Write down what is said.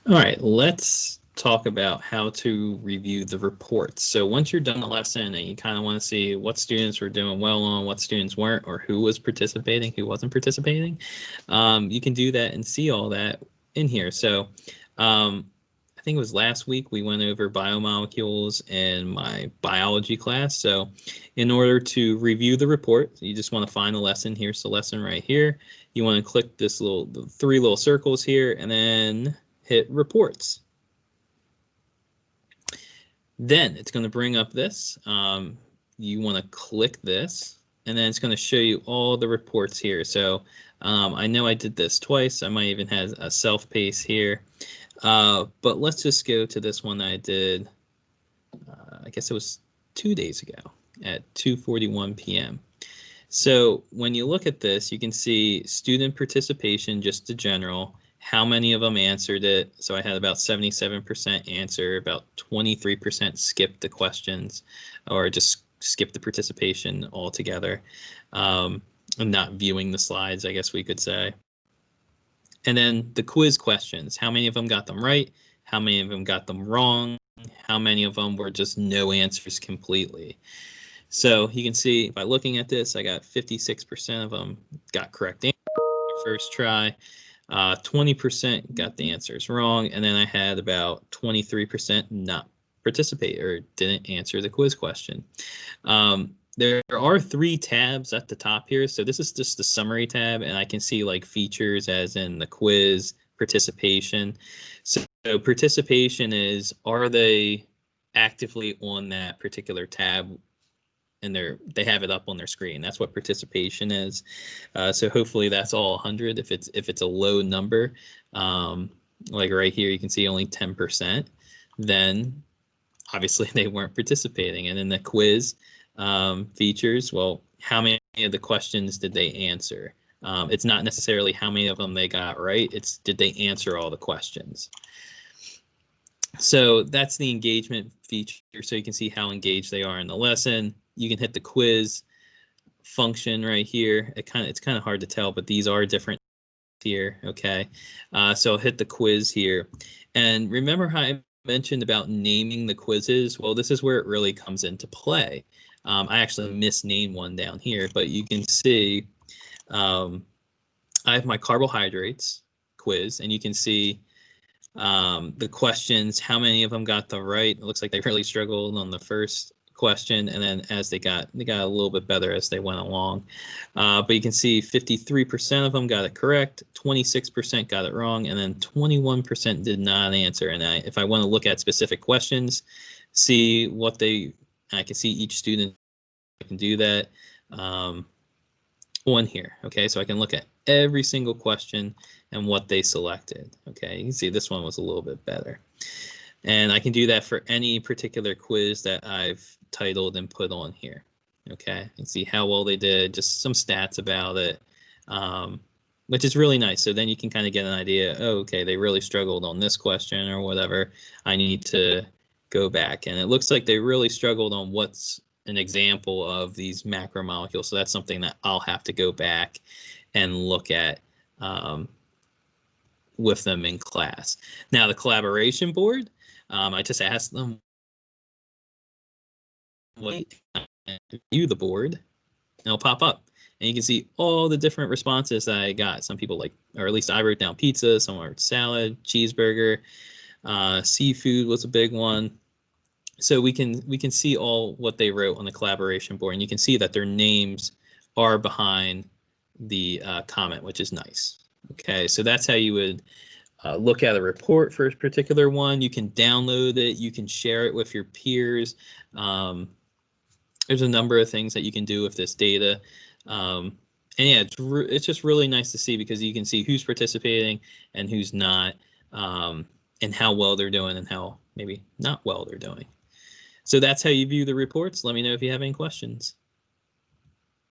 All right, let's talk about how to review the reports. So once you're done the lesson and you kind of want to see what students were doing well on, what students weren't, or who was participating, who wasn't participating, you can do that and see all that in here. So I think it was last week we went over biomolecules in my biology class. So in order to review the report, you just want to find the lesson. Here's the lesson right here. You want to click this the three little circles here and then hit reports. Then it's going to bring up this. You want to click this, and then it's going to show you all the reports here. So I know I did this twice. I might even have a self-pace here. But let's just go to this one that I did, I guess it was 2 days ago at 2:41 p.m. So when you look at this, you can see student participation, just the general, how many of them answered it. So I had about 77% answer, about 23% skipped the questions or just skipped the participation altogether. Not viewing the slides, I guess we could say. And then the quiz questions, how many of them got them right? How many of them got them wrong? How many of them were just no answers completely? So you can see by looking at this, I got 56% of them got correct answer first try, 20% got the answers wrong, and then I had about 23% not participate or didn't answer the quiz question. There are 3 tabs at the top here. So this is just the summary tab, and I can see like features as in the quiz, participation. So participation is, are they actively on that particular tab and they have it up on their screen. That's what participation is. So hopefully that's all 100. If it's a low number, like right here, you can see only 10%, then obviously they weren't participating. And in the quiz features, well, how many of the questions did they answer? It's not necessarily how many of them they got right. It's did they answer all the questions? So that's the engagement feature. So you can see how engaged they are in the lesson. You can hit the quiz function right here. It's kind of hard to tell, but these are different here. Okay, so I'll hit the quiz here, and remember how I mentioned about naming the quizzes? Well, this is where it really comes into play. I actually misnamed one down here, but you can see I have my carbohydrates quiz, and you can see the questions, how many of them got them right. It looks like they really struggled on the first question, and then as they got a little bit better as they went along. But you can see 53% of them got it correct, 26% got it wrong, and then 21% did not answer. And if I want to look at specific questions, see what I can see each student. I can do that on here. Okay, so I can look at every single question and what they selected. Okay, you can see this one was a little bit better. And I can do that for any particular quiz that I've titled and put on here. Okay, you can see how well they did, just some stats about it, which is really nice. So then you can kind of get an idea, oh, okay, they really struggled on this question or whatever. I need to go back. And it looks like they really struggled on what's an example of these macromolecules. So that's something that I'll have to go back and look at with them in class. Now, the collaboration board, I just asked them what view the board, and it'll pop up. And you can see all the different responses that I got. Some people like, or at least I wrote down pizza, some wrote salad, cheeseburger, seafood was a big one. So we can see all what they wrote on the collaboration board, and you can see that their names are behind the comment, which is nice. Okay, so that's how you would look at a report for a particular one. You can download it, you can share it with your peers. There's a number of things that you can do with this data. And yeah, it's just really nice to see, because you can see who's participating and who's not, and how well they're doing and how maybe not well they're doing. So that's how you view the reports. Let me know if you have any questions.